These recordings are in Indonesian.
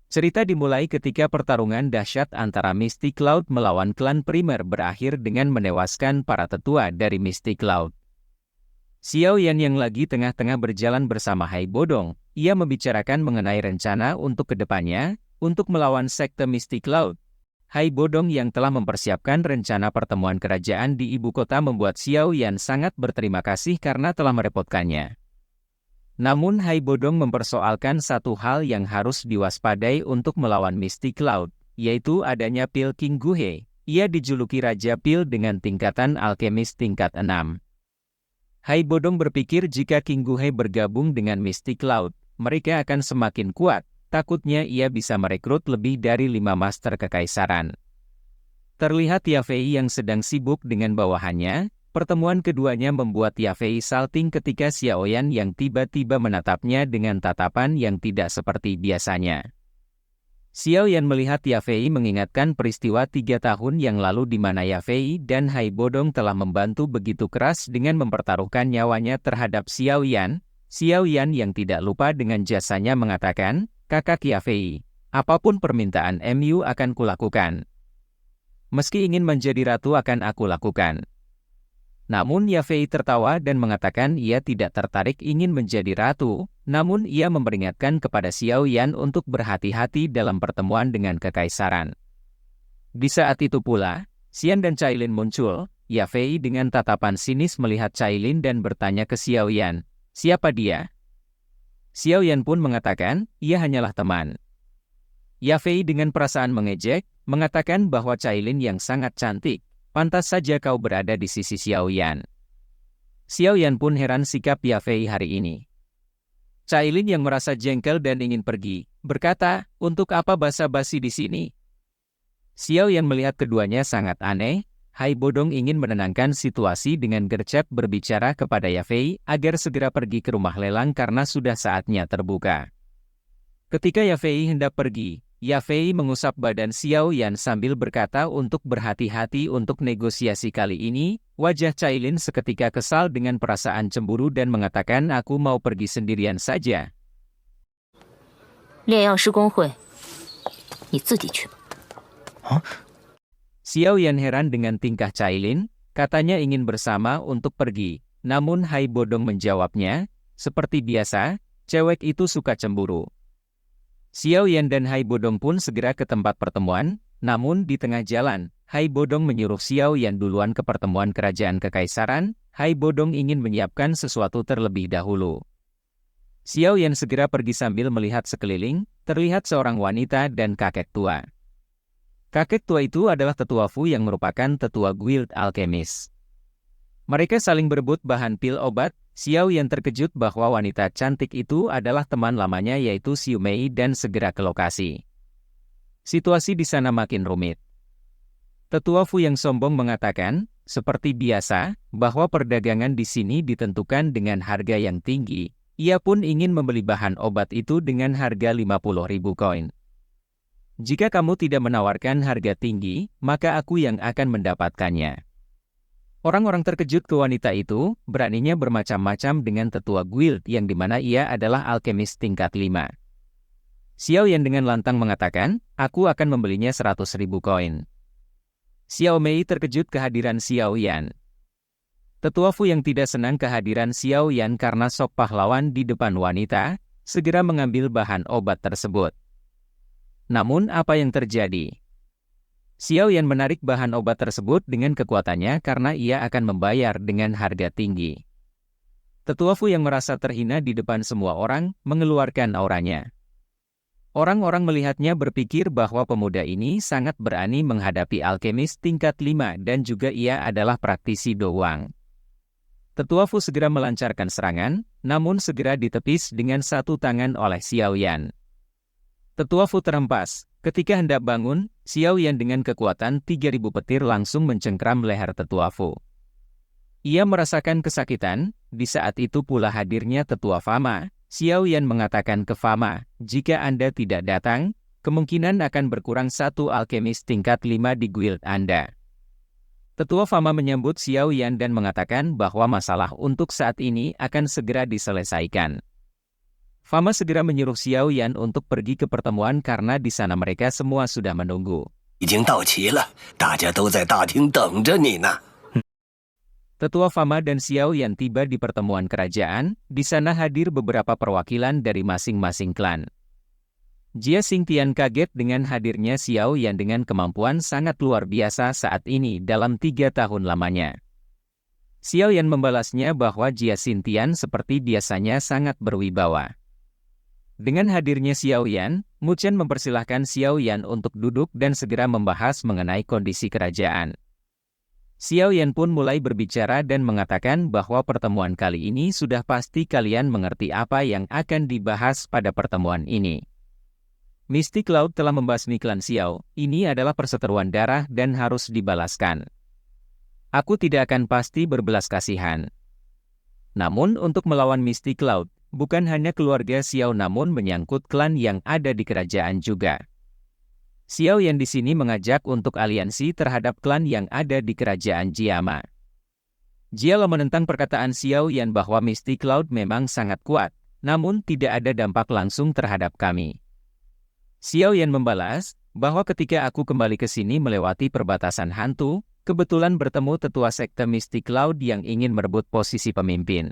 Cerita dimulai ketika pertarungan dahsyat antara Mystic Cloud melawan klan primer berakhir dengan menewaskan para tetua dari Mystic Cloud. Xiao Yan yang lagi tengah-tengah berjalan bersama Hai Bodong, ia membicarakan mengenai rencana untuk kedepannya, untuk melawan sekte Mystic Cloud. Hai Bodong yang telah mempersiapkan rencana pertemuan kerajaan di ibu kota membuat Xiao Yan sangat berterima kasih karena telah merepotkannya. Namun Hai Bodong mempersoalkan satu hal yang harus diwaspadai untuk melawan Mystic Cloud, yaitu adanya pil King Guhe. Ia dijuluki Raja Pil dengan tingkatan alkemis tingkat 6. Hai Bodong berpikir jika King Guhe bergabung dengan Mystic Cloud, mereka akan semakin kuat, takutnya ia bisa merekrut lebih dari 5 master kekaisaran. Terlihat Yafei yang sedang sibuk dengan bawahannya. Pertemuan keduanya membuat Yafei salting ketika Xiao Yan yang tiba-tiba menatapnya dengan tatapan yang tidak seperti biasanya. Xiao Yan melihat Yafei mengingatkan peristiwa 3 tahun yang lalu di mana Yafei dan Hai Bodong telah membantu begitu keras dengan mempertaruhkan nyawanya terhadap Xiao Yan. Xiao Yan yang tidak lupa dengan jasanya mengatakan, "Kakak Yafei, apapun permintaan MU akan kulakukan. Meski ingin menjadi ratu akan aku lakukan." Namun Yafei tertawa dan mengatakan ia tidak tertarik ingin menjadi ratu, namun ia memperingatkan kepada Xiao Yan untuk berhati-hati dalam pertemuan dengan kekaisaran. Di saat itu pula, Xian dan Cailin muncul. Yafei dengan tatapan sinis melihat Cailin dan bertanya ke Xiao Yan, "Siapa dia?" Xiao Yan pun mengatakan, "Ia hanyalah teman." Yafei dengan perasaan mengejek, mengatakan bahwa Cailin yang sangat cantik. Pantas saja kau berada di sisi Xiao Yan. Xiao Yan pun heran sikap Yafei hari ini. Cailin yang merasa jengkel dan ingin pergi, berkata, "Untuk apa basa-basi di sini?" Xiao Yan melihat keduanya sangat aneh. Hai Bodong ingin menenangkan situasi dengan gercep berbicara kepada Yafei agar segera pergi ke rumah lelang karena sudah saatnya terbuka. Ketika Yafei hendak pergi, Yafei mengusap badan Xiao Yan sambil berkata untuk berhati-hati untuk negosiasi kali ini. Wajah Cailin seketika kesal dengan perasaan cemburu dan mengatakan, "Aku mau pergi sendirian saja." 炼药师公会，你自己去吧。 Xiao Yan heran dengan tingkah Cailin, katanya ingin bersama untuk pergi. Namun Hai Bodong menjawabnya, "Seperti biasa, cewek itu suka cemburu." Xiao Yan dan Hai Bodong pun segera ke tempat pertemuan, namun di tengah jalan, Hai Bodong menyuruh Xiao Yan duluan ke pertemuan kerajaan kekaisaran. Hai Bodong ingin menyiapkan sesuatu terlebih dahulu. Xiao Yan segera pergi sambil melihat sekeliling, terlihat seorang wanita dan kakek tua. Kakek tua itu adalah tetua Fu yang merupakan tetua guild alkemis. Mereka saling berebut bahan pil obat. Xiao Yan terkejut bahwa wanita cantik itu adalah teman lamanya yaitu Xiu Mei dan segera ke lokasi. Situasi di sana makin rumit. Tetua Fu yang sombong mengatakan, seperti biasa, bahwa perdagangan di sini ditentukan dengan harga yang tinggi. Ia pun ingin membeli bahan obat itu dengan harga 50.000 koin. "Jika kamu tidak menawarkan harga tinggi, maka aku yang akan mendapatkannya." Orang-orang terkejut ke wanita itu, beraninya bermacam-macam dengan tetua guild yang dimana ia adalah alkemis tingkat 5. Xiao Yan dengan lantang mengatakan, "Aku akan membelinya 100.000 koin." Xiao Mei terkejut kehadiran Xiao Yan. Tetua Fu yang tidak senang kehadiran Xiao Yan karena sok pahlawan di depan wanita, segera mengambil bahan obat tersebut. Namun apa yang terjadi? Xiao Yan menarik bahan obat tersebut dengan kekuatannya karena ia akan membayar dengan harga tinggi. Tetua Fu yang merasa terhina di depan semua orang, mengeluarkan auranya. Orang-orang melihatnya berpikir bahwa pemuda ini sangat berani menghadapi alkemis tingkat 5 dan juga ia adalah praktisi doang. Tetua Fu segera melancarkan serangan, namun segera ditepis dengan satu tangan oleh Xiao Yan. Tetua Fu terhempas. Ketika hendak bangun, Xiao Yan dengan kekuatan 3.000 petir langsung mencengkram leher Tetua Fu. Ia merasakan kesakitan. Di saat itu pula hadirnya Tetua Fama. Xiao Yan mengatakan ke Fama, "Jika Anda tidak datang, kemungkinan akan berkurang satu alkemis tingkat 5 di guild Anda." Tetua Fama menyambut Xiao Yan dan mengatakan bahwa masalah untuk saat ini akan segera diselesaikan. Fama segera menyuruh Xiao Yan untuk pergi ke pertemuan karena di sana mereka semua sudah menunggu. 已经到齐了，大家都在大厅等着你呢。 Tetua Fama dan Xiao Yan tiba di pertemuan kerajaan, di sana hadir beberapa perwakilan dari masing-masing klan. Jia Xingtian kaget dengan hadirnya Xiao Yan dengan kemampuan sangat luar biasa saat ini dalam 3 tahun lamanya. Xiao Yan membalasnya bahwa Jia Xingtian seperti biasanya sangat berwibawa. Dengan hadirnya Xiao Yan, Mu Chen mempersilahkan Xiao Yan untuk duduk dan segera membahas mengenai kondisi kerajaan. Xiao Yan pun mulai berbicara dan mengatakan bahwa pertemuan kali ini sudah pasti kalian mengerti apa yang akan dibahas pada pertemuan ini. Misty Cloud telah membasmi klan Xiao, ini adalah perseteruan darah dan harus dibalaskan. Aku tidak akan pasti berbelas kasihan. Namun untuk melawan Misty Cloud, bukan hanya keluarga Xiao namun menyangkut klan yang ada di kerajaan juga. Xiao Yan di sini mengajak untuk aliansi terhadap klan yang ada di kerajaan Jiama. Jia Lao menentang perkataan Xiao Yan bahwa Misty Cloud memang sangat kuat, namun tidak ada dampak langsung terhadap kami. Xiao Yan membalas bahwa ketika aku kembali ke sini melewati perbatasan hantu, kebetulan bertemu tetua sekte Misty Cloud yang ingin merebut posisi pemimpin.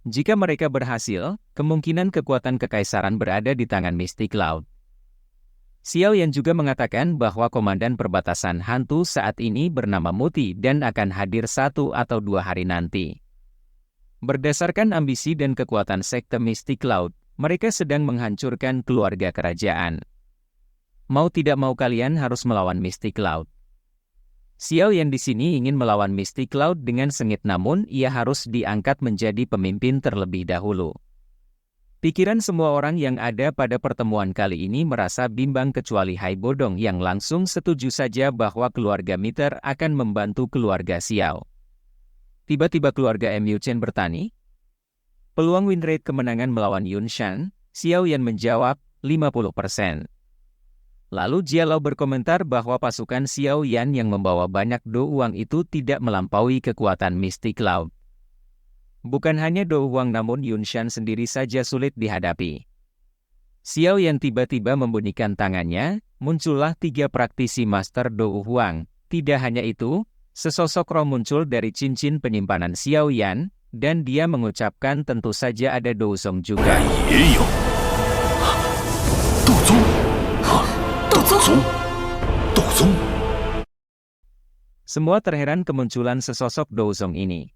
Jika mereka berhasil, kemungkinan kekuatan kekaisaran berada di tangan Misty Cloud. Xiao Yan juga mengatakan bahwa komandan perbatasan hantu saat ini bernama Muti dan akan hadir 1 atau 2 hari nanti. Berdasarkan ambisi dan kekuatan sekte Misty Cloud, mereka sedang menghancurkan keluarga kerajaan. Mau tidak mau kalian harus melawan Misty Cloud. Xiao Yan di sini ingin melawan Misty Cloud dengan sengit namun ia harus diangkat menjadi pemimpin terlebih dahulu. Pikiran semua orang yang ada pada pertemuan kali ini merasa bimbang kecuali Hai Bodong yang langsung setuju saja bahwa keluarga Miter akan membantu keluarga Xiao. Tiba-tiba keluarga Mu Chen bertani. Peluang win rate kemenangan melawan Yun Shan, Xiao Yan menjawab 50%. Lalu Jia Lao berkomentar bahwa pasukan Xiao Yan yang membawa banyak do uang itu tidak melampaui kekuatan Misty Cloud. Bukan hanya do uang namun Yun Shan sendiri saja sulit dihadapi. Xiao Yan tiba-tiba membunyikan tangannya, muncullah 3 praktisi master do uang. Tidak hanya itu, sesosok roh muncul dari cincin penyimpanan Xiao Yan, dan dia mengucapkan tentu saja ada Do Zong juga. Semua terheran kemunculan sesosok Do Zong ini.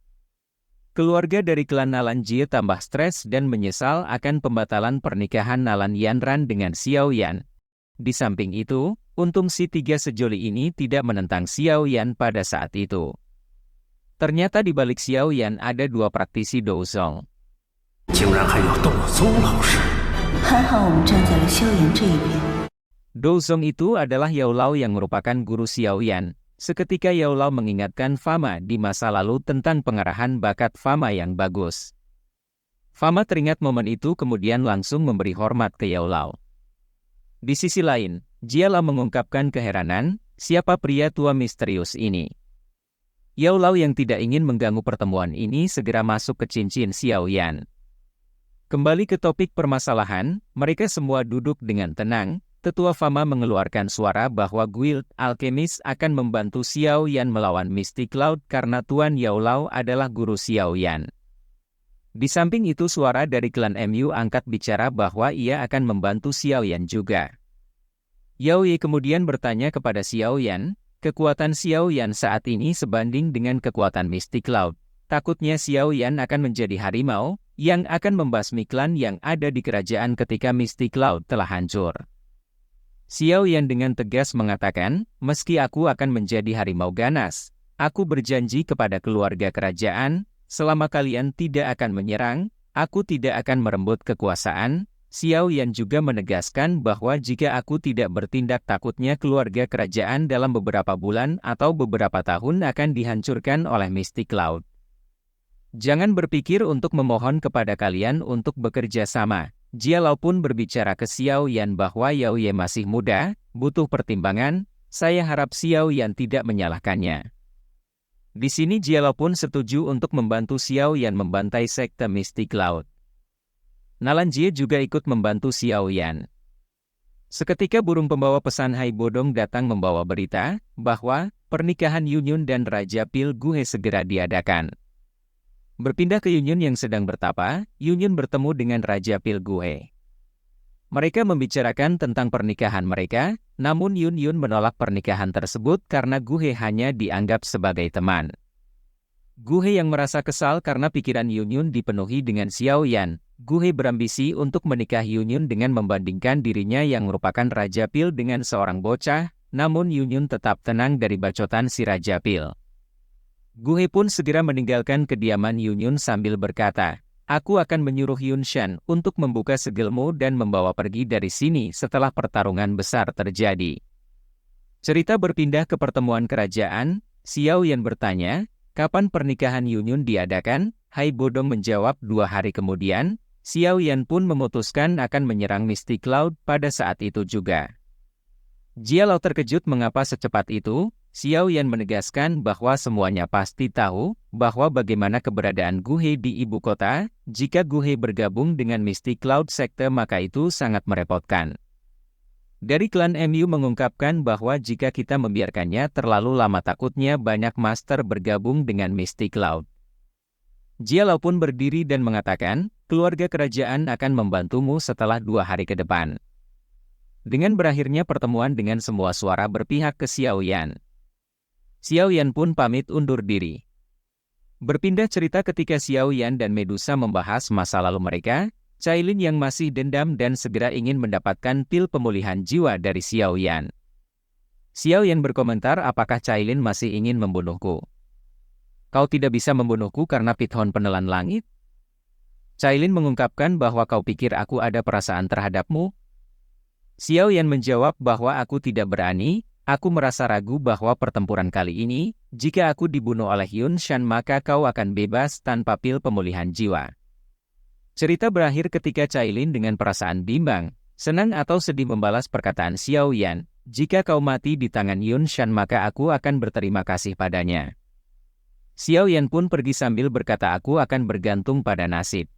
Keluarga dari klan Nalan Jie tambah stres dan menyesal akan pembatalan pernikahan Nalan Yanran dengan Xiao Yan. Di samping itu, untung si 3 sejoli ini tidak menentang Xiao Yan pada saat itu. Ternyata di balik Xiao Yan ada 2 praktisi Do Zong. Do Zong itu adalah Yao Lao yang merupakan guru Xiao Yan. Seketika Yao Lao mengingatkan Fama di masa lalu tentang pengarahan bakat Fama yang bagus. Fama teringat momen itu kemudian langsung memberi hormat ke Yao Lao. Di sisi lain, Jia Lao mengungkapkan keheranan, siapa pria tua misterius ini. Yao Lao yang tidak ingin mengganggu pertemuan ini segera masuk ke cincin Xiao Yan. Kembali ke topik permasalahan, mereka semua duduk dengan tenang. Tetua Fama mengeluarkan suara bahwa guild alkemis akan membantu Xiao Yan melawan Misty Cloud karena Tuan Yao Lao adalah guru Xiao Yan. Di samping itu suara dari klan Mu angkat bicara bahwa ia akan membantu Xiao Yan juga. Yao Ye kemudian bertanya kepada Xiao Yan, kekuatan Xiao Yan saat ini sebanding dengan kekuatan Misty Cloud. Takutnya Xiao Yan akan menjadi harimau, yang akan membasmi klan yang ada di kerajaan ketika Misty Cloud telah hancur. Xiao Yan dengan tegas mengatakan, meski aku akan menjadi harimau ganas, aku berjanji kepada keluarga kerajaan, selama kalian tidak akan menyerang, aku tidak akan merembut kekuasaan. Xiao Yan juga menegaskan bahwa jika aku tidak bertindak takutnya keluarga kerajaan dalam beberapa bulan atau beberapa tahun akan dihancurkan oleh Misty Cloud. Jangan berpikir untuk memohon kepada kalian untuk bekerja sama. Jia Lao pun berbicara ke Xiao Yan bahwa Yao Ye masih muda, butuh pertimbangan, saya harap Xiao Yan tidak menyalahkannya. Di sini Jia Lao pun setuju untuk membantu Xiao Yan membantai sekte Misty Cloud. Nalanjie juga ikut membantu Xiao Yan. Seketika burung pembawa pesan Hai Bodong datang membawa berita bahwa pernikahan Yunyun dan Raja Pil Guhe segera diadakan. Berpindah ke Yunyun yang sedang bertapa, Yunyun bertemu dengan Raja Pil Guhe. Mereka membicarakan tentang pernikahan mereka, namun Yunyun menolak pernikahan tersebut karena Guhe hanya dianggap sebagai teman. Guhe yang merasa kesal karena pikiran Yunyun dipenuhi dengan Xiao Yan. Guhe berambisi untuk menikah Yunyun dengan membandingkan dirinya yang merupakan Raja Pil dengan seorang bocah, namun Yunyun tetap tenang dari bacotan si Raja Pil. Guhe pun segera meninggalkan kediaman Yunyun sambil berkata, "Aku akan menyuruh Yun Shan untuk membuka segelmu dan membawa pergi dari sini setelah pertarungan besar terjadi." Cerita berpindah ke pertemuan kerajaan. Xiao Yan bertanya, "Kapan pernikahan Yunyun diadakan?" Hai Bodong menjawab 2 hari kemudian. Xiao Yan pun memutuskan akan menyerang Misty Cloud pada saat itu juga. Jia Lao terkejut mengapa secepat itu. Xiao Yan menegaskan bahwa semuanya pasti tahu bahwa bagaimana keberadaan Guhe di ibu kota. Jika Guhe bergabung dengan Misty Cloud sekte maka itu sangat merepotkan. Dari klan MU mengungkapkan bahwa jika kita membiarkannya terlalu lama takutnya banyak master bergabung dengan Misty Cloud. Jia Lao pun berdiri dan mengatakan, keluarga kerajaan akan membantumu setelah 2 hari ke depan. Dengan berakhirnya pertemuan dengan semua suara berpihak ke Xiao Yan. Xiao Yan pun pamit undur diri. Berpindah cerita ketika Xiao Yan dan Medusa membahas masa lalu mereka, Cailin yang masih dendam dan segera ingin mendapatkan pil pemulihan jiwa dari Xiao Yan. Xiao Yan berkomentar, apakah Cailin masih ingin membunuhku? Kau tidak bisa membunuhku karena Pithon penelan langit? Cailin mengungkapkan bahwa kau pikir aku ada perasaan terhadapmu? Xiao Yan menjawab bahwa aku tidak berani, aku merasa ragu bahwa pertempuran kali ini, jika aku dibunuh oleh Yun Shan maka kau akan bebas tanpa pil pemulihan jiwa. Cerita berakhir ketika Cailin dengan perasaan bimbang, senang atau sedih membalas perkataan Xiao Yan, jika kau mati di tangan Yun Shan maka aku akan berterima kasih padanya. Xiao Yan pun pergi sambil berkata aku akan bergantung pada nasib.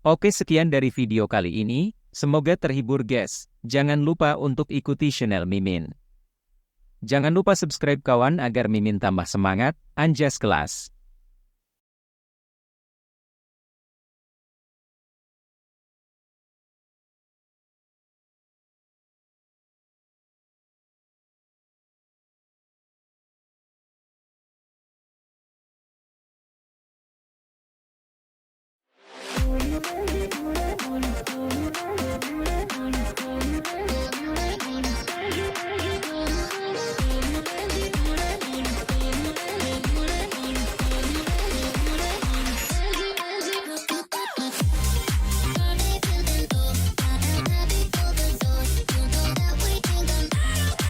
Oke, sekian dari video kali ini, semoga terhibur guys. Jangan lupa untuk ikuti channel Mimin. Jangan lupa subscribe kawan agar Mimin tambah semangat, anjas kelas.